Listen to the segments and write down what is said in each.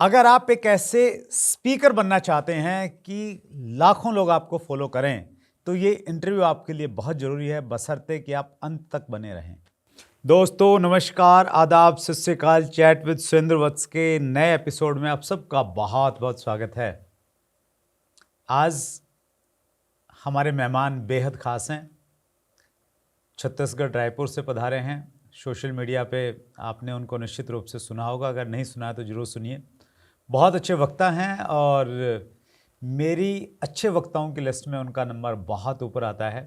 अगर आप एक ऐसे स्पीकर बनना चाहते हैं कि लाखों लोग आपको फॉलो करें, तो ये इंटरव्यू आपके लिए बहुत ज़रूरी है, बशर्ते कि आप अंत तक बने रहें। दोस्तों नमस्कार, आदाब, सत श्री अकाल। चैट विद सुरेंद्र वत्स के नए एपिसोड में आप सबका बहुत बहुत स्वागत है। आज हमारे मेहमान बेहद खास हैं। छत्तीसगढ़ रायपुर से पधारे हैं। सोशल मीडिया पे आपने उनको निश्चित रूप से सुना होगा, अगर नहीं सुना है तो ज़रूर सुनिए। बहुत अच्छे वक्ता हैं और मेरी अच्छे वक्ताओं की लिस्ट में उनका नंबर बहुत ऊपर आता है।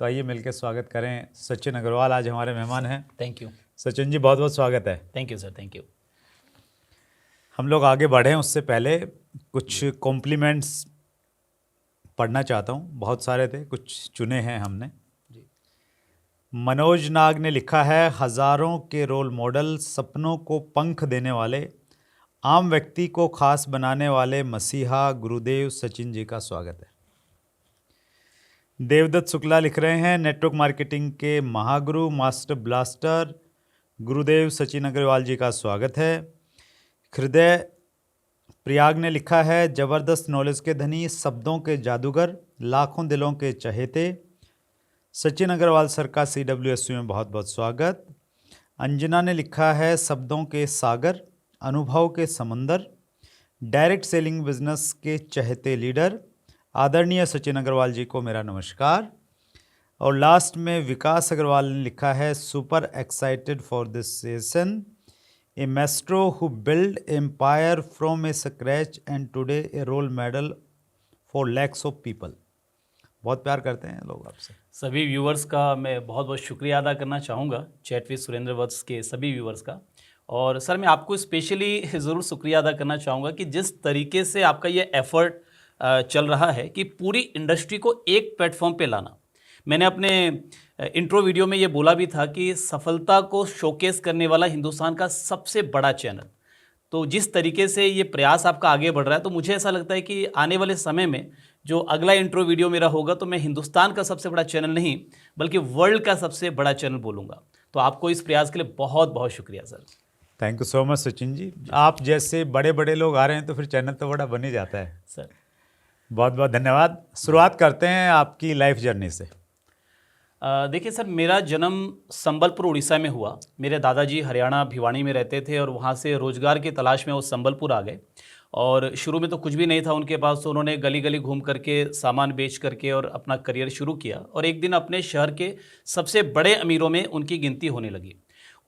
तो आइए मिलकर स्वागत करें। सचिन अग्रवाल आज हमारे मेहमान हैं। थैंक यू सचिन जी, बहुत बहुत स्वागत है। Thank you sir, thank you. हम लोग आगे बढ़ें उससे पहले कुछ कॉम्प्लीमेंट्स पढ़ना चाहता हूँ। बहुत सारे थे, कुछ चुने हैं हमने। मनोज नाग ने लिखा है, हज़ारों के रोल मॉडल, सपनों को पंख देने वाले, आम व्यक्ति को खास बनाने वाले मसीहा गुरुदेव सचिन जी का स्वागत है। देवदत्त शुक्ला लिख रहे हैं, नेटवर्क मार्केटिंग के महागुरु, मास्टर ब्लास्टर गुरुदेव सचिन अग्रवाल जी का स्वागत है। हृदय प्रयाग ने लिखा है, ज़बरदस्त नॉलेज के धनी, शब्दों के जादूगर, लाखों दिलों के चहेते, सचिन अग्रवाल सर का CWSU में बहुत बहुत स्वागत। अंजना ने लिखा है, शब्दों के सागर, अनुभव के समंदर, डायरेक्ट सेलिंग बिजनेस के चहेते लीडर, आदरणीय सचिन अग्रवाल जी को मेरा नमस्कार। और लास्ट में विकास अग्रवाल ने लिखा है, super excited for this session, a maestro who build empire from a scratch and today a role model for lakhs of people. बहुत प्यार करते हैं लोग आपसे। सभी व्यूवर्स का मैं बहुत बहुत शुक्रिया अदा करना चाहूँगा, चैट विद सुरेंद्र वत्स के सभी व्यूवर्स का। और सर मैं आपको स्पेशली ज़रूर शुक्रिया अदा करना चाहूँगा कि जिस तरीके से आपका ये एफर्ट चल रहा है कि पूरी इंडस्ट्री को एक प्लेटफॉर्म पे लाना। मैंने अपने इंट्रो वीडियो में ये बोला भी था कि सफलता को शोकेस करने वाला हिंदुस्तान का सबसे बड़ा चैनल। तो जिस तरीके से ये प्रयास आपका आगे बढ़ रहा है, तो मुझे ऐसा लगता है कि आने वाले समय में जो अगला इंट्रो वीडियो मेरा होगा, तो मैं हिंदुस्तान का सबसे बड़ा चैनल नहीं बल्कि वर्ल्ड का सबसे बड़ा चैनल बोलूँगा। तो आपको इस प्रयास के लिए बहुत बहुत शुक्रिया sir. Thank you so much Sachin ji. आप जैसे बड़े बड़े लोग आ रहे हैं तो फिर चैनल तो बड़ा बन ही जाता है सर। बहुत बहुत धन्यवाद। शुरुआत करते हैं आपकी लाइफ जर्नी से। देखिए सर, मेरा जन्म संबलपुर उड़ीसा में हुआ। मेरे दादाजी हरियाणा भिवानी में रहते थे और वहाँ से रोज़गार की तलाश में वो संबलपुर आ गए। और शुरू में तो कुछ भी नहीं था उनके पास, तो उन्होंने गली गली घूम करके सामान बेच करके और अपना करियर शुरू किया। और एक दिन अपने शहर के सबसे बड़े अमीरों में उनकी गिनती होने लगी।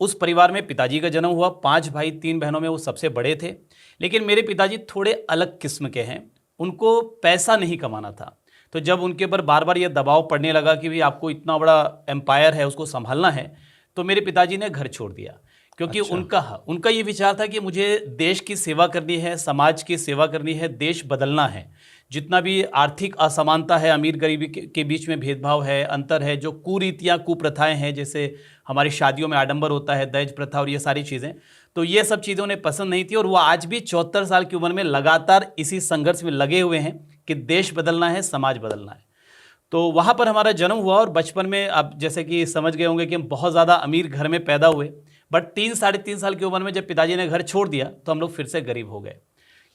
उस परिवार में पिताजी का जन्म हुआ। 5 भाई 3 बहनों में वो सबसे बड़े थे। लेकिन मेरे पिताजी थोड़े अलग किस्म के हैं। उनको पैसा नहीं कमाना था। तो जब उनके ऊपर बार बार ये दबाव पड़ने लगा कि भाई आपको इतना बड़ा एम्पायर है, उसको संभालना है, तो मेरे पिताजी ने घर छोड़ दिया। क्योंकि उनका ये विचार था कि मुझे देश की सेवा करनी है, समाज की सेवा करनी है, देश बदलना है। जितना भी आर्थिक असमानता है, अमीर गरीबी के बीच में भेदभाव है, अंतर है, जो कुरीतियाँ कुप्रथाएं हैं, जैसे हमारी शादियों में आडंबर होता है, दहेज प्रथा और ये सारी चीज़ें, तो ये सब चीज़ें उन्हें पसंद नहीं थी। और वो आज भी 74 साल की उम्र में लगातार इसी संघर्ष में लगे हुए हैं कि देश बदलना है, समाज बदलना है। तो वहाँ पर हमारा जन्म हुआ। और बचपन में आप जैसे कि समझ गए होंगे कि हम बहुत ज़्यादा अमीर घर में पैदा हुए। बट 3-3.5 साल की उम्र में जब पिताजी ने घर छोड़ दिया, तो हम लोग फिर से गरीब हो गए।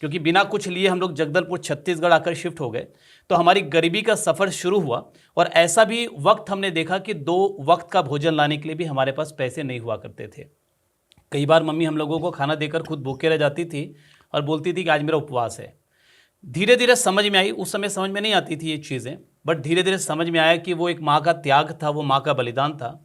क्योंकि बिना कुछ लिए हम लोग जगदलपुर छत्तीसगढ़ आकर शिफ्ट हो गए। तो हमारी गरीबी का सफ़र शुरू हुआ। और ऐसा भी वक्त हमने देखा कि 2 वक्त का भोजन लाने के लिए भी हमारे पास पैसे नहीं हुआ करते थे। कई बार मम्मी हम लोगों को खाना देकर खुद भूखे रह जाती थी और बोलती थी कि आज मेरा उपवास है। धीरे धीरे समझ में आई, उस समय समझ में नहीं आती थी ये चीज़ें, बट धीरे धीरे समझ में आया कि वो एक माँ का त्याग था, वो माँ का बलिदान था।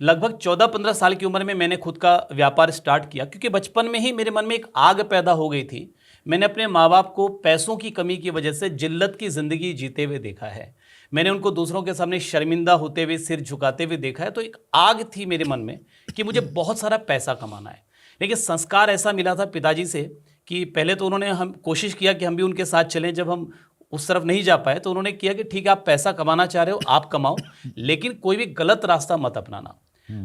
लगभग 14-15 साल की उम्र में मैंने खुद का व्यापार स्टार्ट किया। क्योंकि बचपन में ही मेरे मन में एक आग पैदा हो गई थी। मैंने अपने माँ बाप को पैसों की कमी की वजह से जिल्लत की ज़िंदगी जीते हुए देखा है। मैंने उनको दूसरों के सामने शर्मिंदा होते हुए, सिर झुकाते हुए देखा है। तो एक आग थी मेरे मन में कि मुझे बहुत सारा पैसा कमाना है। लेकिन संस्कार ऐसा मिला था पिताजी से कि पहले तो उन्होंने हम कोशिश किया कि हम भी उनके साथ चलें। जब हम उस तरफ नहीं जा पाए तो उन्होंने किया कि ठीक है, आप पैसा कमाना चाह रहे हो, आप कमाओ, लेकिन कोई भी गलत रास्ता मत अपनाना।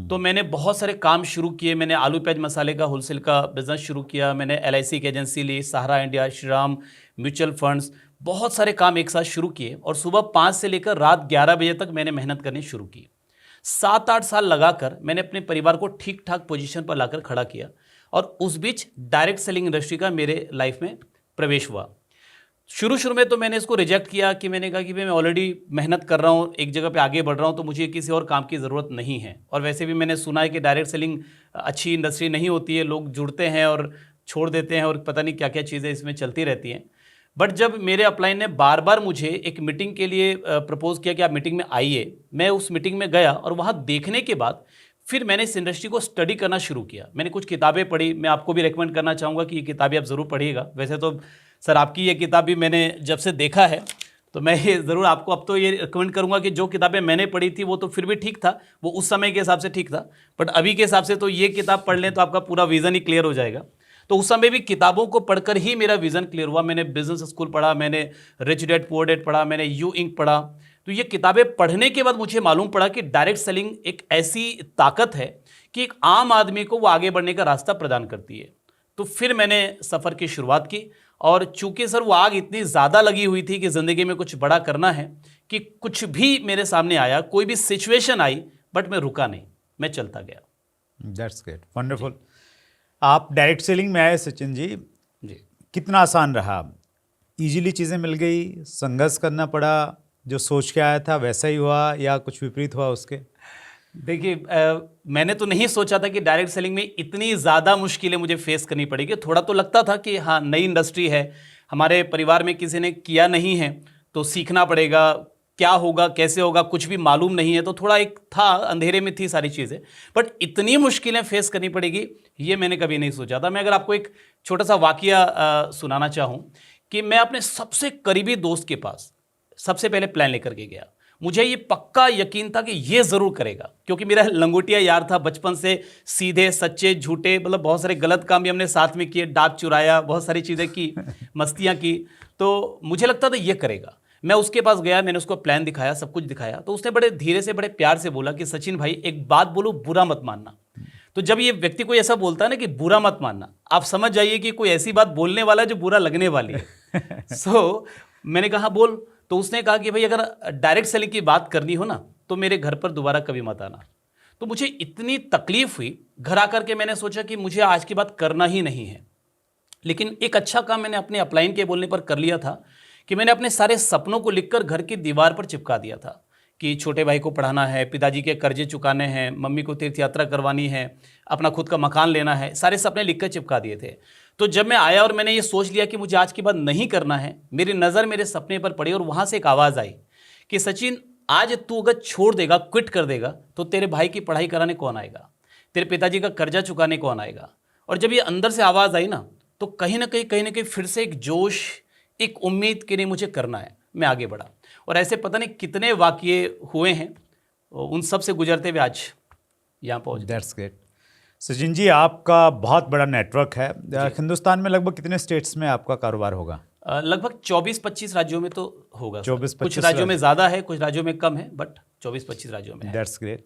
तो मैंने बहुत सारे काम शुरू किए। मैंने आलू प्याज मसाले का होलसेल का बिजनेस शुरू किया। मैंने LIC की एजेंसी ली, सहारा इंडिया, श्रीराम म्यूचुअल फंड्स, बहुत सारे काम एक साथ शुरू किए। और सुबह 5 से लेकर रात 11 बजे तक मैंने मेहनत करनी शुरू की। 7-8 साल लगाकर मैंने अपने परिवार को ठीक ठाक पोजीशन पर लाकर खड़ा किया। और उस बीच डायरेक्ट सेलिंग इंडस्ट्री का मेरे लाइफ में प्रवेश हुआ। शुरू में तो मैंने इसको रिजेक्ट किया कि मैंने कहा कि भाई मैं ऑलरेडी मेहनत कर रहा हूँ, एक जगह पे आगे बढ़ रहा हूँ, तो मुझे किसी और काम की ज़रूरत नहीं है। और वैसे भी मैंने सुना है कि डायरेक्ट सेलिंग अच्छी इंडस्ट्री नहीं होती है, लोग जुड़ते हैं और छोड़ देते हैं और पता नहीं क्या क्या चीज़ें इसमें चलती रहती हैं। बट जब मेरे अपलाइन ने बार बार मुझे एक मीटिंग के लिए प्रपोज किया कि आप मीटिंग में आइए, मैं उस मीटिंग में गया और वहाँ देखने के बाद फिर मैंने इस इंडस्ट्री को स्टडी करना शुरू किया। मैंने कुछ किताबें पढ़ी, मैं आपको भी रेकमेंड करना चाहूँगा कि ये किताबें आप ज़रूर पढ़िएगा। वैसे तो सर आपकी ये किताब भी मैंने जब से देखा है तो मैं ये ज़रूर आपको अब तो ये रिकमेंड करूँगा कि जो किताबें मैंने पढ़ी थी वो तो फिर भी ठीक था, वो उस समय के हिसाब से ठीक था, बट अभी के हिसाब से तो ये किताब पढ़ लें तो आपका पूरा विज़न ही क्लियर हो जाएगा। तो उस समय भी किताबों को पढ़कर ही मेरा विज़न क्लियर हुआ। मैंने बिजनेस स्कूल पढ़ा, मैंने रिच डैड पुअर डैड पढ़ा, मैंने यू इंक पढ़ा। तो ये किताबें पढ़ने के बाद मुझे मालूम पड़ा कि डायरेक्ट सेलिंग एक ऐसी ताकत है कि एक आम आदमी को वो आगे बढ़ने का रास्ता प्रदान करती है। तो फिर मैंने सफ़र की शुरुआत की और चूंकि सर वो आग इतनी ज़्यादा लगी हुई थी कि ज़िंदगी में कुछ बड़ा करना है कि कुछ भी मेरे सामने आया, कोई भी सिचुएशन आई, बट मैं रुका नहीं, मैं चलता गया। That's great, wonderful. आप डायरेक्ट सेलिंग में आए सचिन जी, कितना आसान रहा? इजीली चीज़ें मिल गई, संघर्ष करना पड़ा, जो सोच के आया था वैसा ही हुआ या कुछ विपरीत हुआ उसके? देखिए मैंने तो नहीं सोचा था कि डायरेक्ट सेलिंग में इतनी ज़्यादा मुश्किलें मुझे फेस करनी पड़ेगी। थोड़ा तो लगता था कि हाँ नई इंडस्ट्री है, हमारे परिवार में किसी ने किया नहीं है तो सीखना पड़ेगा, क्या होगा कैसे होगा कुछ भी मालूम नहीं है, तो थोड़ा एक था, अंधेरे में थी सारी चीज़ें। बट इतनी मुश्किलें फेस करनी पड़ेगी ये मैंने कभी नहीं सोचा था। मैं अगर आपको एक छोटा सा वाकया सुनाना चाहूँ कि मैं अपने सबसे करीबी दोस्त के पास सबसे पहले प्लान लेकर के गया। मुझे ये पक्का यकीन था कि ये ज़रूर करेगा, क्योंकि मेरा लंगोटिया यार था बचपन से, सीधे सच्चे झूठे, मतलब बहुत सारे गलत काम भी हमने साथ में किए, डाक चुराया, बहुत सारी चीज़ें की, मस्तियाँ की। तो मुझे लगता था ये करेगा। मैं उसके पास गया, मैंने उसको प्लान दिखाया, सब कुछ दिखाया, तो उसने बड़े धीरे से बड़े प्यार से बोला कि सचिन भाई एक बात बोलो, बुरा मत मानना। तो जब ये व्यक्ति कोई ऐसा बोलता है ना कि बुरा मत मानना, आप समझ जाइए कि कोई ऐसी बात बोलने वाला है जो बुरा लगने वाली है। सो मैंने कहा बोल। तो उसने कहा कि भाई अगर डायरेक्ट सेलिंग की बात करनी हो ना तो मेरे घर पर दोबारा कभी मत आना। तो मुझे इतनी तकलीफ हुई, घर आकर के मैंने सोचा कि मुझे आज की बात करना ही नहीं है। लेकिन एक अच्छा काम मैंने अपने अपलाइन के बोलने पर कर लिया था कि मैंने अपने सारे सपनों को लिखकर घर की दीवार पर चिपका दिया था कि छोटे भाई को पढ़ाना है, पिताजी के कर्जे चुकाने हैं, मम्मी को तीर्थ यात्रा करवानी है, अपना खुद का मकान लेना है, सारे सपने लिखकर चिपका दिए थे। तो जब मैं आया और मैंने ये सोच लिया कि मुझे आज के बाद नहीं करना है, मेरी नज़र मेरे सपने पर पड़ी और वहाँ से एक आवाज़ आई कि सचिन आज तू अगर छोड़ देगा, क्विट कर देगा, तो तेरे भाई की पढ़ाई कराने कौन आएगा, तेरे पिताजी का कर्जा चुकाने कौन आएगा। और जब ये अंदर से आवाज़ आई ना तो कहीं ना कहीं फिर से एक जोश, एक उम्मीद कि नहीं मुझे करना है, मैं आगे बढ़ा। और ऐसे पता नहीं कितने वाक़ये हुए हैं, उन सब से गुजरते हुए आज यहाँ पहुँच। That's great. सचिन जी आपका बहुत बड़ा नेटवर्क है, हिंदुस्तान में लगभग कितने स्टेट्स में आपका कारोबार होगा? लगभग 24-25 राज्यों में तो होगा। 24-25 कुछ राज्यों में ज़्यादा है, कुछ राज्यों में कम है, बट 24-25 राज्यों में है। That's great.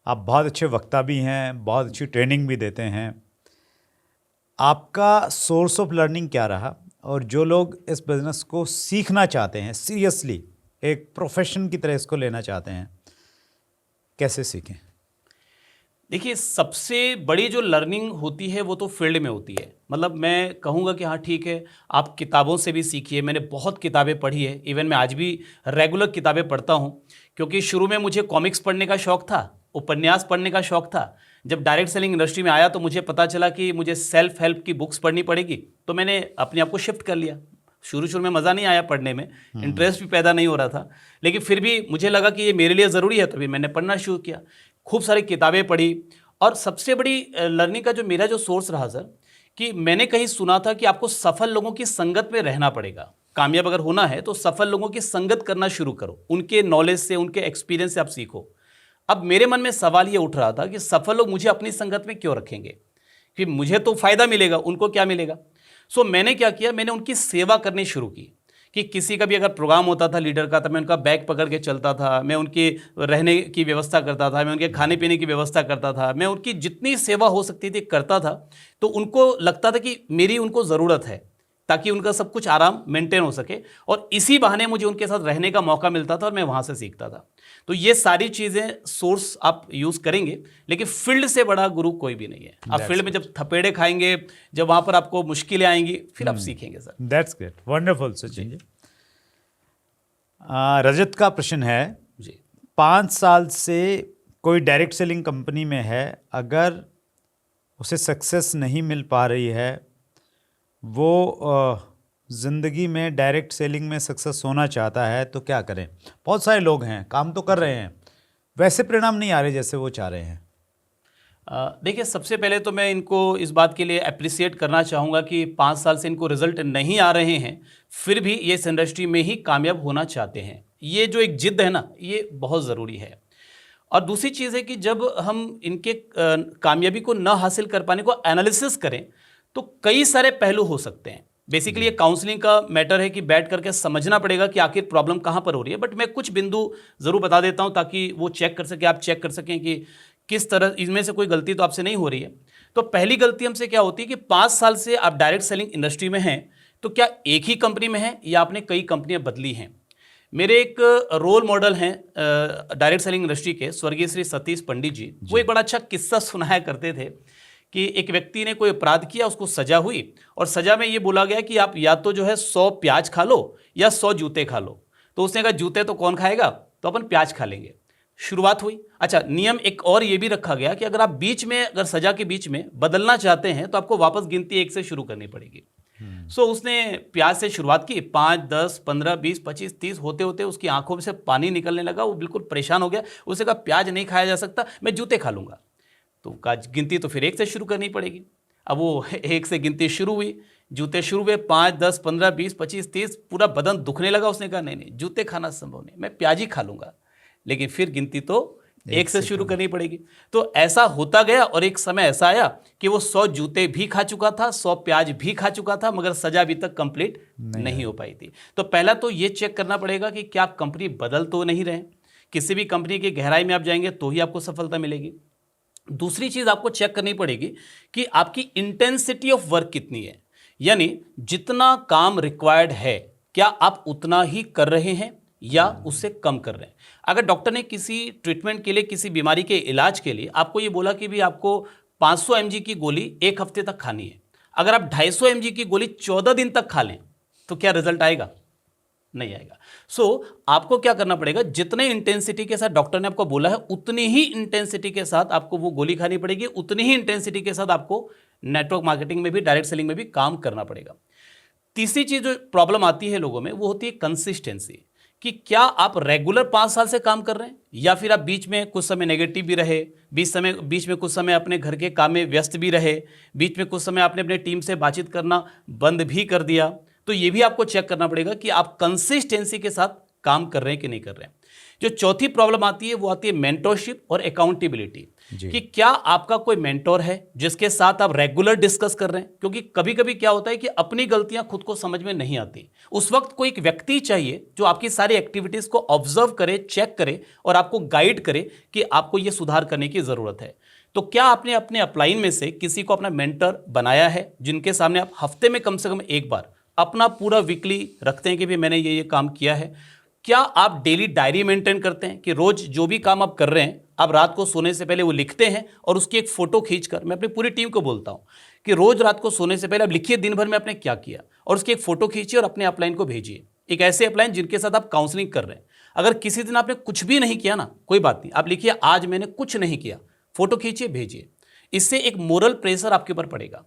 आप बहुत अच्छे वक्ता भी हैं, बहुत अच्छी ट्रेनिंग भी देते हैं। आपका सोर्स ऑफ लर्निंग क्या रहा? और जो लोग इस बिज़नेस को सीखना चाहते हैं, सीरियसली एक प्रोफेशन की तरह इसको लेना चाहते हैं, कैसे सीखें? देखिए सबसे बड़ी जो लर्निंग होती है वो तो फील्ड में होती है। मतलब मैं कहूँगा कि हाँ ठीक है, आप किताबों से भी सीखिए। मैंने बहुत किताबें पढ़ी है, इवन मैं आज भी रेगुलर किताबें पढ़ता हूँ, क्योंकि शुरू में मुझे कॉमिक्स पढ़ने का शौक़ था, उपन्यास पढ़ने का शौक़ था। जब डायरेक्ट सेलिंग इंडस्ट्री में आया तो मुझे पता चला कि मुझे सेल्फ हेल्प की बुक्स पढ़नी पड़ेगी, तो मैंने अपने आप को शिफ्ट कर लिया। शुरू में मज़ा नहीं आया पढ़ने में, इंटरेस्ट भी पैदा नहीं हो रहा था, लेकिन फिर भी मुझे लगा कि ये मेरे लिए ज़रूरी है, तो भी मैंने पढ़ना शुरू किया। खूब सारी किताबें पढ़ी। और सबसे बड़ी लर्निंग का जो मेरा जो सोर्स रहा सर, कि मैंने कहीं सुना था कि आपको सफल लोगों की संगत में रहना पड़ेगा। कामयाब अगर होना है तो सफल लोगों की संगत करना शुरू करो, उनके नॉलेज से, उनके एक्सपीरियंस से आप सीखो। अब मेरे मन में सवाल ये उठ रहा था कि सफल लोग मुझे अपनी संगत में क्यों रखेंगे, कि मुझे तो फ़ायदा मिलेगा, उनको क्या मिलेगा। सो मैंने क्या किया, मैंने उनकी सेवा करनी शुरू की कि किसी का भी अगर प्रोग्राम होता था लीडर का, तो मैं उनका बैग पकड़ के चलता था, मैं उनकी रहने की व्यवस्था करता था, मैं उनके खाने पीने की व्यवस्था करता था, मैं उनकी जितनी सेवा हो सकती थी करता था। तो उनको लगता था कि मेरी उनको ज़रूरत है, ताकि उनका सब कुछ आराम मेंटेन हो सके, और इसी बहाने मुझे उनके साथ रहने का मौका मिलता था और मैं वहाँ से सीखता था। तो ये सारी चीज़ें सोर्स आप यूज़ करेंगे, लेकिन फील्ड से बड़ा गुरु कोई भी नहीं है। आप फील्ड में जब थपेड़े खाएंगे, जब वहाँ पर आपको मुश्किलें आएंगी, फिर आप सीखेंगे sir. That's great, wonderful Sachin ji. Rajat का प्रश्न है जी 5 साल से कोई डायरेक्ट सेलिंग कंपनी में है, अगर उसे सक्सेस नहीं मिल पा रही है, वो ज़िंदगी में डायरेक्ट सेलिंग में सक्सेस होना चाहता है, तो क्या करें? बहुत सारे लोग हैं, काम तो कर रहे हैं, वैसे परिणाम नहीं आ रहे जैसे वो चाह रहे हैं। देखिए, सबसे पहले तो मैं इनको इस बात के लिए अप्रिसिएट करना चाहूँगा कि 5 साल से इनको रिजल्ट नहीं आ रहे हैं, फिर भी ये इस इंडस्ट्री में ही कामयाब होना चाहते हैं। ये जो एक जिद है ना, ये बहुत ज़रूरी है। और दूसरी चीज़ है कि जब हम इनके कामयाबी को न हासिल कर पाने को एनालिसिस करें, तो कई सारे पहलू हो सकते हैं। बेसिकली ये काउंसलिंग का मैटर है कि बैठ करके समझना पड़ेगा कि आखिर प्रॉब्लम कहाँ पर हो रही है। बट मैं कुछ बिंदु ज़रूर बता देता हूँ ताकि वो चेक कर सके, आप चेक कर सकें कि किस तरह इनमें से कोई गलती तो आपसे नहीं हो रही है। तो पहली गलती हमसे क्या होती है कि 5 साल से आप डायरेक्ट सेलिंग इंडस्ट्री में हैं, तो क्या एक ही कंपनी में हैं या आपने कई कंपनियां बदली हैं? मेरे एक रोल मॉडल हैं डायरेक्ट सेलिंग इंडस्ट्री के, स्वर्गीय श्री सतीश पंडित जी। वो एक बड़ा अच्छा किस्सा सुनाया करते थे कि एक व्यक्ति ने कोई अपराध किया, उसको सजा हुई, और सजा में ये बोला गया कि आप या तो जो है 100 प्याज खा लो या 100 जूते खा लो। तो उसने कहा जूते तो कौन खाएगा, तो अपन प्याज खा लेंगे। शुरुआत हुई। अच्छा, नियम एक और ये भी रखा गया कि अगर आप बीच में, अगर सजा के बीच में बदलना चाहते हैं, तो आपको वापस गिनती 1 से शुरू करनी पड़ेगी। सो उसने प्याज से शुरुआत की, 5, 10, 15, 20, 25, 30 होते होते उसकी आंखों में से पानी निकलने लगा। वो बिल्कुल परेशान हो गया। उसने कहा प्याज नहीं खाया जा सकता, मैं जूते खा लूंगा। तो गिनती तो फिर 1 से शुरू करनी पड़ेगी। अब वो 1 से गिनती शुरू हुई, जूते शुरू हुए, 5, 10, 15, 20, 25, 30, पूरा बदन दुखने लगा। उसने कहा नहीं नहीं, जूते खाना संभव नहीं, मैं प्याज ही खा लूंगा। लेकिन फिर गिनती तो 1 से शुरू करनी पड़ेगी। तो ऐसा होता गया और एक समय ऐसा आया कि वो 100 जूते भी खा चुका था, 100 प्याज भी खा चुका था, मगर सजा अभी तक कंप्लीट नहीं हो पाई थी। तो पहला तो ये चेक करना पड़ेगा कि क्या आप कंपनी बदल तो नहीं रहे। किसी भी कंपनी की गहराई में आप जाएंगे तो ही आपको सफलता मिलेगी। दूसरी चीज आपको चेक करनी पड़ेगी कि आपकी इंटेंसिटी ऑफ वर्क कितनी है, यानी जितना काम रिक्वायर्ड है, क्या आप उतना ही कर रहे हैं या उससे कम कर रहे हैं। अगर डॉक्टर ने किसी ट्रीटमेंट के लिए, किसी बीमारी के इलाज के लिए आपको ये बोला कि भी आपको 500 mg की गोली 1 हफ्ते तक खानी है, अगर आप 250 mg की गोली 14 दिन तक खा लें, तो क्या रिजल्ट आएगा? नहीं आएगा। आपको क्या करना पड़ेगा, जितने इंटेंसिटी के साथ डॉक्टर ने आपको बोला है, उतनी ही इंटेंसिटी के साथ आपको वो गोली खानी पड़ेगी, उतनी ही इंटेंसिटी के साथ आपको नेटवर्क मार्केटिंग में भी, डायरेक्ट सेलिंग में भी काम करना पड़ेगा। तीसरी चीज जो प्रॉब्लम आती है लोगों में, वो होती है कंसिस्टेंसी, कि क्या आप रेगुलर 5 साल से काम कर रहे हैं या फिर आप बीच में कुछ समय नेगेटिव भी रहे, बीच में कुछ समय अपने घर के काम में व्यस्त भी रहे, बीच में कुछ समय आपने अपने टीम से बातचीत करना बंद भी कर दिया। तो ये भी आपको चेक करना पड़ेगा कि आप कंसिस्टेंसी के साथ काम कर रहे हैं कि नहीं कर रहे हैं। जो चौथी प्रॉब्लम आती है वो आती है मेंटरशिप और अकाउंटेबिलिटी, कि क्या आपका कोई मेंटोर है जिसके साथ आप रेगुलर डिस्कस कर रहे हैं। क्योंकि कभी कभी क्या होता है कि अपनी गलतियां खुद को समझ में नहीं आती, उस वक्त कोई एक व्यक्ति चाहिए जो आपकी सारी एक्टिविटीज को ऑब्जर्व करे, चेक करे और आपको गाइड करे कि आपको यह सुधार करने की जरूरत है। तो क्या आपने अपने अपलाइन में से किसी को अपना मेंटर बनाया है, जिनके सामने आप हफ्ते में कम से कम एक बार अपना पूरा वीकली रखते हैं कि भी मैंने ये काम किया है? क्या आप डेली डायरी मेंटेन करते हैं कि रोज जो भी काम आप कर रहे हैं, आप रात को सोने से पहले वो लिखते हैं और उसकी एक फोटो खींचकर, मैं अपनी पूरी टीम को बोलता हूं कि रोज रात को सोने से पहले आप लिखिए दिन भर में आपने क्या किया और उसकी एक फोटो खींचिए और अपने अपलाइन को भेजिए। एक ऐसे अपलाइन जिनके साथ आप काउंसलिंग कर रहे हैं। अगर किसी दिन आपने कुछ भी नहीं किया ना, कोई बात नहीं, आप लिखिए आज मैंने कुछ नहीं किया, फोटो खींचिए भेजिए। इससे एक मोरल प्रेशर आपके ऊपर पड़ेगा।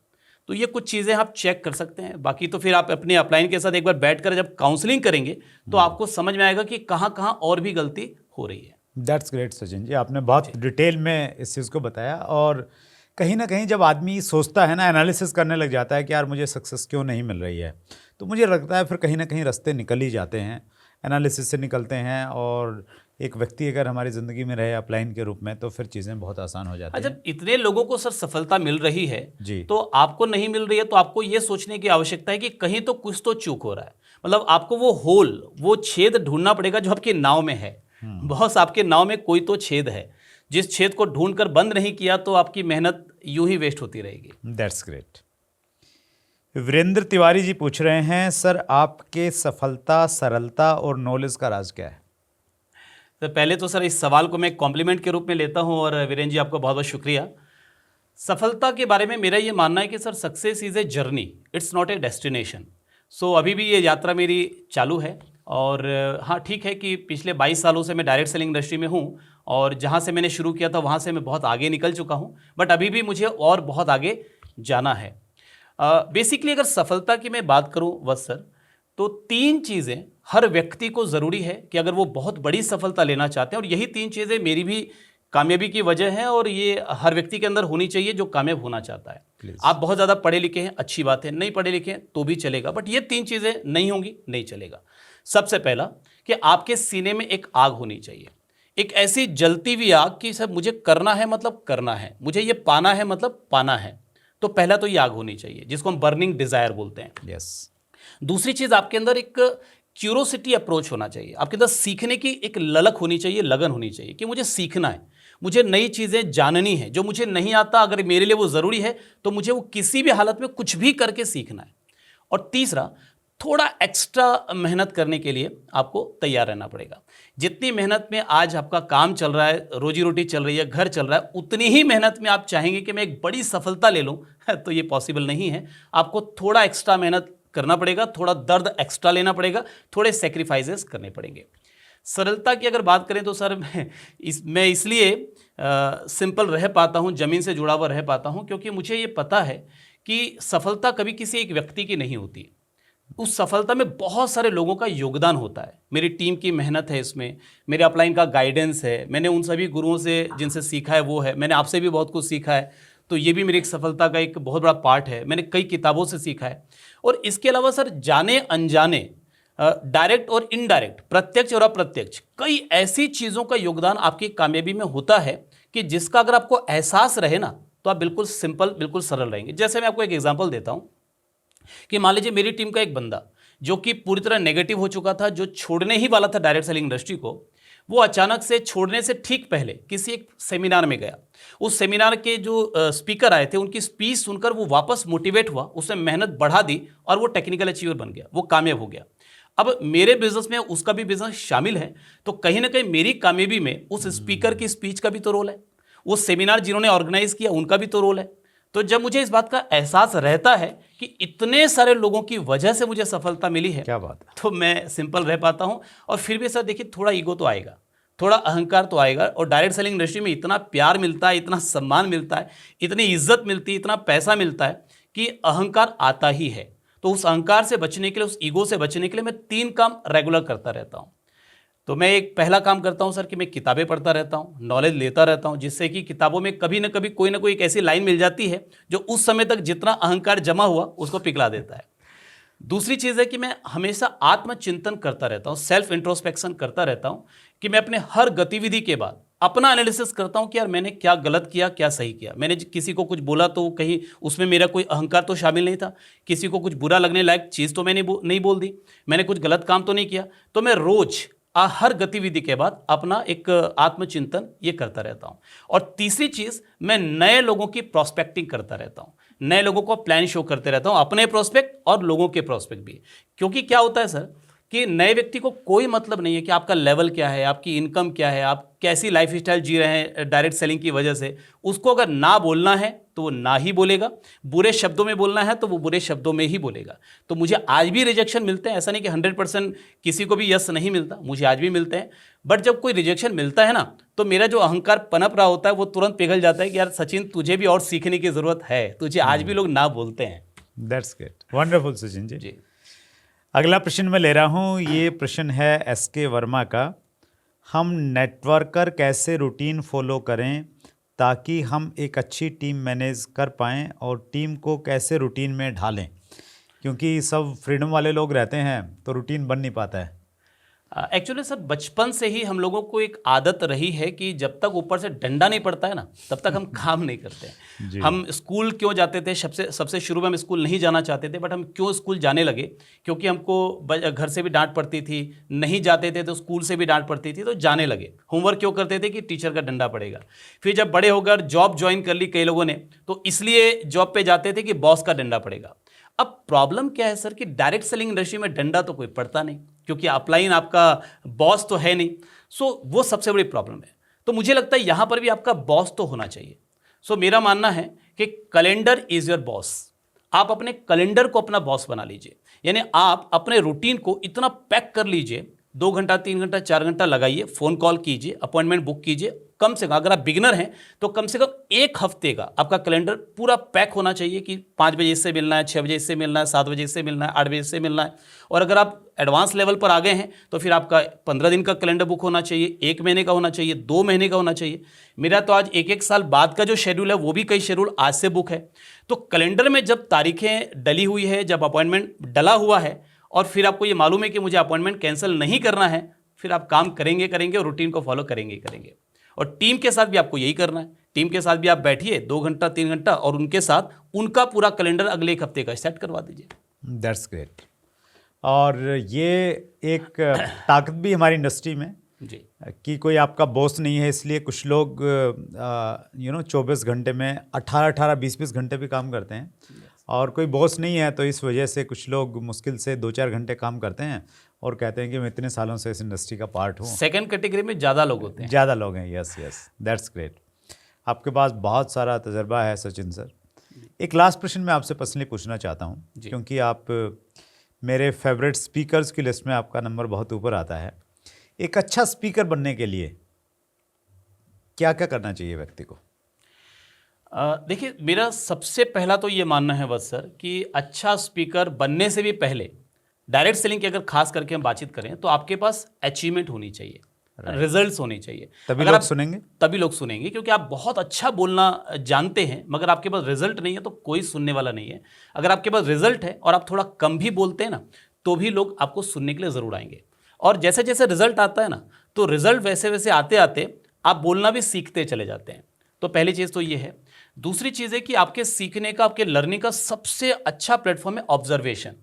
तो ये कुछ चीज़ें आप चेक कर सकते हैं। बाकी तो फिर आप अपने अपलाइन के साथ एक बार बैठकर जब काउंसलिंग करेंगे तो आपको समझ में आएगा कि कहाँ कहाँ और भी गलती हो रही है। दैट्स ग्रेट सचिन जी, आपने बहुत डिटेल में इस चीज़ को बताया। और कहीं ना कहीं जब आदमी सोचता है ना, एनालिसिस करने लग जाता है कि यार मुझे सक्सेस क्यों नहीं मिल रही है, तो मुझे लगता है फिर कहीं ना कहीं रास्ते निकल ही जाते हैं, एनालिसिस से निकलते हैं। और एक व्यक्ति अगर हमारी ज़िंदगी में रहे अपलाइन के रूप में, तो फिर चीज़ें बहुत आसान हो जाती हैं। जब इतने लोगों को सर सफलता मिल रही है जी, तो आपको नहीं मिल रही है, तो आपको ये सोचने की आवश्यकता है कि कहीं तो कुछ तो चूक हो रहा है। मतलब आपको वो होल, वो छेद ढूंढना पड़ेगा जो आपके नाव में है। बॉस, आपके नाव में कोई तो छेद है, जिस छेद को ढूंढकर बंद नहीं किया तो आपकी मेहनत यूं ही वेस्ट होती रहेगी। That's great. वीरेंद्र तिवारी जी पूछ रहे हैं, सर आपके सफलता, सरलता और नॉलेज का राज क्या है? तो पहले तो सर इस सवाल को मैं कॉम्प्लीमेंट के रूप में लेता हूं और वीरेंद्र जी आपका बहुत बहुत शुक्रिया। सफलता के बारे में मेरा ये मानना है कि sir success is a journey, it's not a destination. So अभी भी ये यात्रा मेरी चालू है और हाँ ठीक है कि पिछले 22 सालों से मैं डायरेक्ट सेलिंग इंडस्ट्री में हूँ और जहाँ से मैंने शुरू किया था वहाँ से मैं बहुत आगे निकल चुका हूँ, बट अभी भी मुझे और बहुत आगे जाना है। बेसिकली अगर सफलता की मैं बात करूँ बस सर, तो 3 चीज़ें हर व्यक्ति को ज़रूरी है कि अगर वो बहुत बड़ी सफलता लेना चाहते हैं, और यही 3 चीज़ें मेरी भी कामयाबी की वजह है और ये हर व्यक्ति के अंदर होनी चाहिए जो कामयाब होना चाहता है। Please. आप बहुत ज़्यादा पढ़े लिखे हैं, अच्छी बात है, नहीं पढ़े लिखे हैं तो भी चलेगा, बट ये 3 चीज़ें नहीं होंगी नहीं चलेगा। सबसे पहला कि आपके सीने में एक आग होनी चाहिए, एक ऐसी जलती हुई आग कि सब मुझे करना है मतलब करना है, मुझे ये पाना है मतलब पाना है। तो पहला तो ये आग होनी चाहिए जिसको हम बर्निंग डिजायर बोलते हैं। यस। दूसरी चीज आपके अंदर एक क्यूरोसिटी अप्रोच होना चाहिए, आपके अंदर सीखने की एक ललक होनी चाहिए, लगन होनी चाहिए कि मुझे सीखना है, मुझे नई चीजें जाननी है, जो मुझे नहीं आता अगर मेरे लिए वो जरूरी है तो मुझे वो किसी भी हालत में कुछ भी करके सीखना है। और तीसरा, थोड़ा एक्स्ट्रा मेहनत करने के लिए आपको तैयार रहना पड़ेगा। जितनी मेहनत में आज आपका काम चल रहा है, रोजी रोटी चल रही है, घर चल रहा है, उतनी ही मेहनत में आप चाहेंगे कि मैं एक बड़ी सफलता ले लूं तो ये पॉसिबल नहीं है। आपको थोड़ा एक्स्ट्रा मेहनत करना पड़ेगा, थोड़ा दर्द एक्स्ट्रा लेना पड़ेगा, थोड़े सेक्रीफाइसेस करने पड़ेंगे। सरलता की अगर बात करें तो सर मैं इसलिए सिंपल रह पाता हूँ, ज़मीन से जुड़ा हुआ रह पाता हूँ, क्योंकि मुझे ये पता है कि सफलता कभी किसी एक व्यक्ति की नहीं होती। उस सफलता में बहुत सारे लोगों का योगदान होता है, मेरी टीम की मेहनत है इसमें, मेरे अपलाइन का गाइडेंस है, मैंने उन सभी गुरुओं से जिनसे सीखा है वो है, मैंने आपसे भी बहुत कुछ सीखा है, तो ये भी मेरी एक सफलता का एक बहुत बड़ा पार्ट है, मैंने कई किताबों से सीखा है। और इसके अलावा सर जाने अनजाने, डायरेक्ट और इनडायरेक्ट, प्रत्यक्ष और अप्रत्यक्ष, कई ऐसी चीज़ों का योगदान आपकी कामयाबी में होता है कि जिसका अगर आपको एहसास रहे ना तो आप बिल्कुल सिंपल, बिल्कुल सरल रहेंगे। जैसे मैं आपको एक एग्जांपल देता हूं कि मान लीजिए मेरी टीम का एक बंदा जो कि पूरी तरह नेगेटिव हो चुका था, जो छोड़ने ही वाला था डायरेक्ट सेलिंग इंडस्ट्री को, वो अचानक से छोड़ने से ठीक पहले किसी एक सेमिनार में गया। उस सेमिनार के जो स्पीकर आए थे उनकी स्पीच सुनकर वो वापस मोटिवेट हुआ, उसने मेहनत बढ़ा दी और वो टेक्निकल अचीवर बन गया, वो कामयाब हो गया। अब मेरे बिजनेस में उसका भी बिजनेस शामिल है, तो कहीं ना कहीं मेरी कामयाबी में उस स्पीकर की स्पीच का भी तो रोल है, वो सेमिनार जिन्होंने ऑर्गेनाइज किया उनका भी तो रोल है। तो जब मुझे इस बात का एहसास रहता है कि इतने सारे लोगों की वजह से मुझे सफलता मिली है, क्या बात है। तो मैं सिंपल रह पाता हूं। और फिर भी सर देखिए, थोड़ा ईगो तो आएगा, थोड़ा अहंकार तो आएगा, और डायरेक्ट सेलिंग इंडस्ट्री में इतना प्यार मिलता है, इतना सम्मान मिलता है, इतनी इज्जत मिलती है, इतना पैसा मिलता है कि अहंकार आता ही है। तो उस अहंकार से बचने के लिए, उस ईगो से बचने के लिए मैं 3 काम रेगुलर करता रहता हूं। तो मैं एक पहला काम करता हूं सर कि मैं किताबें पढ़ता रहता हूं, नॉलेज लेता रहता हूं, जिससे कि किताबों में कभी ना कभी कोई ना कोई एक ऐसी लाइन मिल जाती है जो उस समय तक जितना अहंकार जमा हुआ उसको पिघला देता है। दूसरी चीज़ है कि मैं हमेशा आत्मचिंतन करता रहता हूं, सेल्फ इंट्रोस्पेक्शन करता रहता हूं, कि मैं अपने हर गतिविधि के बाद अपना एनालिसिस करता हूं कि यार मैंने क्या गलत किया, क्या सही किया। मैंने किसी को कुछ बोला तो कहीं उसमें मेरा कोई अहंकार तो शामिल नहीं था, किसी को कुछ बुरा लगने लायक चीज़ तो मैंने नहीं बोल दी, मैंने कुछ गलत काम तो नहीं किया। तो मैं रोज हर गतिविधि के बाद अपना एक आत्मचिंतन ये करता रहता हूं। और तीसरी चीज़, मैं नए लोगों की प्रोस्पेक्टिंग करता रहता हूं, नए लोगों को प्लान शो करते रहता हूं, अपने प्रोस्पेक्ट और लोगों के प्रोस्पेक्ट भी। क्योंकि क्या होता है सर कि नए व्यक्ति को कोई मतलब नहीं है कि आपका लेवल क्या है, आपकी इनकम क्या है, आप कैसी लाइफ स्टाइल जी रहे हैं डायरेक्ट सेलिंग की वजह से। उसको अगर ना बोलना है तो वो ना ही बोलेगा, बुरे शब्दों में बोलना है तो वो बुरे शब्दों में ही बोलेगा। तो मुझे आज भी रिजेक्शन मिलते हैं, ऐसा नहीं कि 100% किसी को भी यस नहीं मिलता, मुझे आज भी मिलते हैं। बट जब कोई रिजेक्शन मिलता है ना, तो मेरा जो अहंकार पनप रहा होता है वो तुरंत पिघल जाता है कि यार सचिन, तुझे भी और सीखने की ज़रूरत है, तुझे आज भी लोग ना बोलते हैं। दैट्स ग्रेट, वंडरफुल सचिन जी। जी, अगला प्रश्न मैं ले रहा हूँ, ये प्रश्न है SK वर्मा का। हम नेटवर्कर कैसे रूटीन फॉलो करें ताकि हम एक अच्छी टीम मैनेज कर पाएँ, और टीम को कैसे रूटीन में ढालें, क्योंकि सब फ्रीडम वाले लोग रहते हैं तो रूटीन बन नहीं पाता है। एक्चुअली सर बचपन से ही हम लोगों को एक आदत रही है कि जब तक ऊपर से डंडा नहीं पड़ता है ना, तब तक हम काम नहीं करते हैं। हम स्कूल क्यों जाते थे? सबसे शुरू में हम स्कूल नहीं जाना चाहते थे, बट हम क्यों स्कूल जाने लगे? क्योंकि हमको घर से भी डांट पड़ती थी, नहीं जाते थे तो स्कूल से भी डांट पड़ती थी, तो जाने लगे। होमवर्क क्यों करते थे? कि टीचर का डंडा पड़ेगा। फिर जब बड़े होकर जॉब ज्वाइन कर ली कई लोगों ने, तो इसलिए जॉब पे जाते थे कि बॉस का डंडा पड़ेगा। अब प्रॉब्लम क्या है सर कि डायरेक्ट सेलिंग इंडस्ट्री में डंडा तो कोई पड़ता नहीं, क्योंकि अपलाइन आपका बॉस तो है नहीं। सो वो सबसे बड़ी प्रॉब्लम है। तो मुझे लगता है यहां पर भी आपका बॉस तो होना चाहिए। सो मेरा मानना है कि कैलेंडर इज योर बॉस। आप अपने कैलेंडर को अपना बॉस बना लीजिए, यानी आप अपने रूटीन को इतना पैक कर लीजिए, 2 घंटा 3 घंटा 4 घंटा लगाइए, फोन कॉल कीजिए, अपॉइंटमेंट बुक कीजिए। कम से कम अगर आप बिगिनर हैं तो कम से कम 1 हफ्ते का आपका कैलेंडर पूरा पैक होना चाहिए कि 5 बजे इससे मिलना है, 6 बजे इससे मिलना है, 7 बजे इससे मिलना है, 8 बजे इससे मिलना है। और अगर आप एडवांस लेवल पर आ गए हैं तो फिर आपका 15 दिन का कैलेंडर बुक होना चाहिए, 1 महीने का होना चाहिए, 2 महीने का होना चाहिए। मेरा तो आज 1-1 साल बाद का जो शेड्यूल है वो भी कई शेड्यूल आज से बुक है। तो कैलेंडर में जब तारीखें डली हुई है, जब अपॉइंटमेंट डला हुआ है और फिर आपको ये मालूम है कि मुझे अपॉइंटमेंट कैंसिल नहीं करना है, फिर आप काम करेंगे और रूटीन को फॉलो करेंगे। और टीम के साथ भी आपको यही करना है। टीम के साथ भी आप बैठिए 2 घंटा 3 घंटा और उनके साथ उनका पूरा कैलेंडर अगले 1 हफ्ते का सेट करवा दीजिए। That's great. और ये एक ताकत भी हमारी इंडस्ट्री में जी कि कोई आपका बॉस नहीं है, इसलिए कुछ लोग 24 घंटे में 18 20 घंटे भी काम करते हैं। और कोई बॉस नहीं है तो इस वजह से कुछ लोग मुश्किल से 2-4 घंटे काम करते हैं और कहते हैं कि मैं इतने सालों से इस इंडस्ट्री का पार्ट हूँ। सेकंड कैटेगरी में ज़्यादा लोग होते हैं। ज़्यादा लोग हैं। Yes that's great. आपके पास बहुत सारा तजर्बा है सचिन सर। एक लास्ट प्रश्न मैं आपसे पर्सनली पूछना चाहता हूँ, क्योंकि आप मेरे फेवरेट स्पीकर्स की लिस्ट में आपका नंबर बहुत ऊपर आता है। एक अच्छा स्पीकर बनने के लिए क्या क्या करना चाहिए व्यक्ति को? देखिए, मेरा सबसे पहला तो ये मानना है बस सर कि अच्छा स्पीकर बनने से भी पहले डायरेक्ट सेलिंग की अगर खास करके हम बातचीत करें तो आपके पास अचीवमेंट होनी चाहिए, रिजल्ट्स होने चाहिए। तभी लोग सुनेंगे। तभी लोग सुनेंगे, क्योंकि आप बहुत अच्छा बोलना जानते हैं मगर आपके पास रिजल्ट नहीं है तो कोई सुनने वाला नहीं है। अगर आपके पास रिजल्ट है और आप थोड़ा कम भी बोलते हैं ना, तो भी लोग आपको सुनने के लिए ज़रूर आएंगे। और जैसे जैसे रिजल्ट आता है ना, तो रिजल्ट वैसे वैसे आते आते आप बोलना भी सीखते चले जाते हैं। तो पहली चीज़ तो ये है। दूसरी चीज़ है कि आपके सीखने का, आपके लर्निंग का सबसे अच्छा प्लेटफॉर्म है ऑब्जर्वेशन।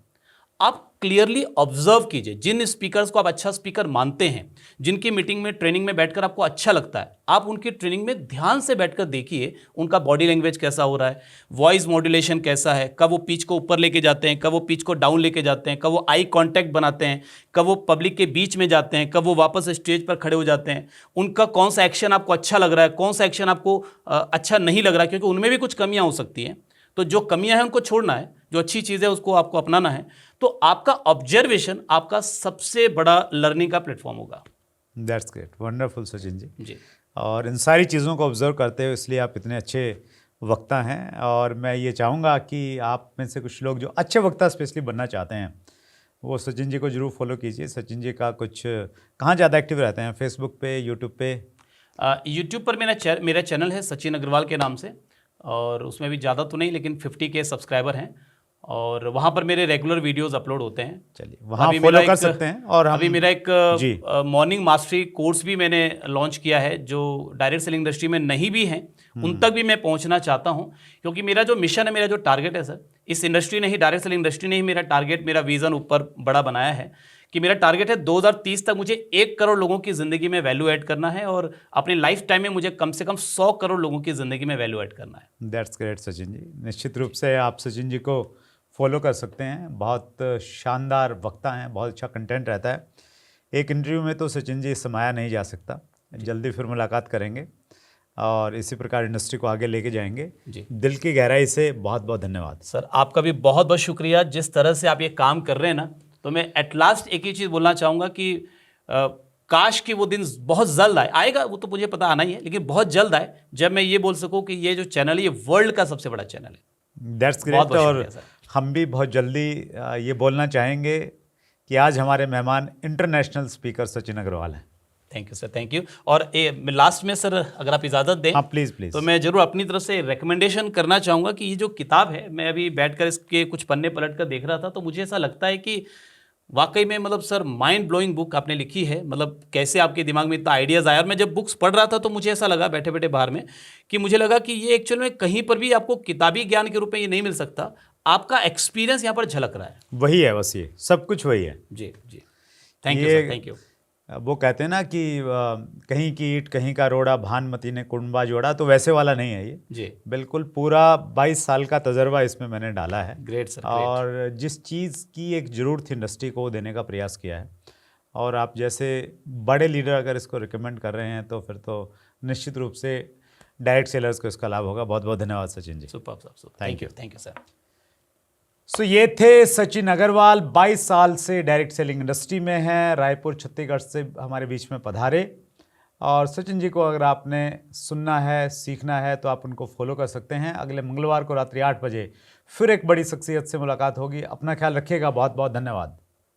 आप क्लियरली ऑब्जर्व कीजिए जिन स्पीकर्स को आप अच्छा स्पीकर मानते हैं, जिनकी मीटिंग में, ट्रेनिंग में बैठकर आपको अच्छा लगता है, आप उनकी ट्रेनिंग में ध्यान से बैठकर देखिए उनका बॉडी लैंग्वेज कैसा हो रहा है, वॉइस मॉड्यूलेशन कैसा है, कब वो पिच को ऊपर लेके जाते हैं, कब वो पिच को डाउन लेके जाते हैं, कब वो आई कांटेक्ट बनाते हैं, कब वो पब्लिक के बीच में जाते हैं, कब वो वापस स्टेज पर खड़े हो जाते हैं, उनका कौन सा एक्शन आपको अच्छा लग रहा है, कौन सा एक्शन आपको अच्छा नहीं लग रहा है, क्योंकि उनमें भी कुछ कमियां हो सकती हैं। तो जो कमियां हैं उनको छोड़ना है, जो अच्छी चीज़ है उसको आपको अपनाना है। तो आपका ऑब्जर्वेशन आपका सबसे बड़ा लर्निंग का प्लेटफॉर्म होगा। दैट्स ग्रेट, वंडरफुल सचिन जी। जी और इन सारी चीज़ों को ऑब्जर्व करते हो इसलिए आप इतने अच्छे वक्ता हैं। और मैं ये चाहूँगा कि आप में से कुछ लोग जो अच्छे वक्ता स्पेशली बनना चाहते हैं वो सचिन जी को जरूर फॉलो कीजिए। सचिन जी का कुछ कहाँ ज़्यादा एक्टिव रहते हैं? फेसबुक पे, यूट्यूब पे? यूट्यूब पर मेरा चैनल है सचिन अग्रवाल के नाम से, और उसमें भी ज़्यादा तो नहीं लेकिन 50 के सब्सक्राइबर हैं, और वहाँ पर मेरे रेगुलर वीडियोस अपलोड होते हैं। चलिए वहाँ फॉलो कर सकते हैं। और अभी मेरा एक मॉर्निंग मास्टरी कोर्स भी मैंने लॉन्च किया है, जो डायरेक्ट सेलिंग इंडस्ट्री में नहीं भी हैं उन तक भी मैं पहुँचना चाहता हूँ, क्योंकि मेरा जो मिशन है, मेरा जो टारगेट है सर, इस इंडस्ट्री ने ही, डायरेक्ट सेलिंग इंडस्ट्री ने ही मेरा टारगेट, मेरा विज़न ऊपर बड़ा बनाया है कि मेरा टारगेट है 2030 तक मुझे 1 करोड़ लोगों की ज़िंदगी में वैल्यू ऐड करना है, और अपनी लाइफ टाइम में मुझे कम से कम 100 करोड़ लोगों की ज़िंदगी में वैल्यू ऐड करना है। That's great Sachin ji. निश्चित रूप से आप सचिन जी को फॉलो कर सकते हैं। बहुत शानदार वक्ता हैं, बहुत अच्छा कंटेंट रहता है। एक इंटरव्यू में तो सचिन जी समाया नहीं जा सकता। जल्दी फिर मुलाकात करेंगे और इसी प्रकार इंडस्ट्री को आगे लेके जाएंगे जी। दिल की गहराई से बहुत बहुत धन्यवाद सर। आपका भी बहुत बहुत शुक्रिया। जिस तरह से आप ये काम कर रहे हैं ना, तो मैं एट लास्ट एक ही चीज़ बोलना चाहूँगा कि काश कि वो दिन बहुत जल्द आएगा, वो तो मुझे पता आना ही है, लेकिन बहुत जल्द आए जब मैं ये बोल सकूँ कि ये जो चैनल है ये वर्ल्ड का सबसे बड़ा चैनल है। That's great. और हम भी बहुत जल्दी ये बोलना चाहेंगे कि आज हमारे मेहमान इंटरनेशनल स्पीकर सचिन अग्रवाल हैं। Thank you sir, thank you. और लास्ट में सर अगर आप इजाज़त दें, हाँ प्लीज़ प्लीज़, तो मैं ज़रूर अपनी तरफ से रिकमेंडेशन करना चाहूँगा कि ये जो किताब है, मैं अभी बैठकर इसके कुछ पन्ने पलट कर देख रहा था, तो मुझे ऐसा लगता है कि वाकई में मतलब सर माइंड ब्लोइंग बुक आपने लिखी है। मतलब कैसे आपके दिमाग में इतना आइडियाज़ आया। और मैं जब बुक्स पढ़ रहा था तो मुझे ऐसा लगा बैठे बैठे बाहर में कि मुझे लगा कि ये एक्चुअल में कहीं पर भी आपको किताबी ज्ञान के रूप में ये नहीं मिल सकता, आपका एक्सपीरियंस यहाँ पर झलक रहा है। वही है, बस ये सब कुछ वही है। जी जी, thank you sir, thank you. वो कहते हैं ना कि कहीं की ईंट कहीं का रोड़ा, भानमती ने कुंबा जोड़ा, तो वैसे वाला नहीं है ये। जी, बिल्कुल पूरा 22 साल का तजर्बा इसमें मैंने डाला है। Great sir, great. और जिस चीज़ की एक ज़रूरत थी इंडस्ट्री को, वो देने का प्रयास किया है। और आप जैसे बड़े लीडर अगर इसको रिकमेंड कर रहे हैं तो फिर तो निश्चित रूप से डायरेक्ट सेलर्स को इसका लाभ होगा। बहुत बहुत धन्यवाद Sachin ji. Super sir, Thank thank you sir. So ये थे सचिन अग्रवाल, 22 साल से डायरेक्ट सेलिंग इंडस्ट्री में हैं, रायपुर छत्तीसगढ़ से हमारे बीच में पधारे। और सचिन जी को अगर आपने सुनना है, सीखना है, तो आप उनको फॉलो कर सकते हैं। अगले मंगलवार को रात्रि 8 बजे फिर एक बड़ी शख्सियत से मुलाकात होगी। अपना ख्याल रखिएगा। बहुत बहुत धन्यवाद।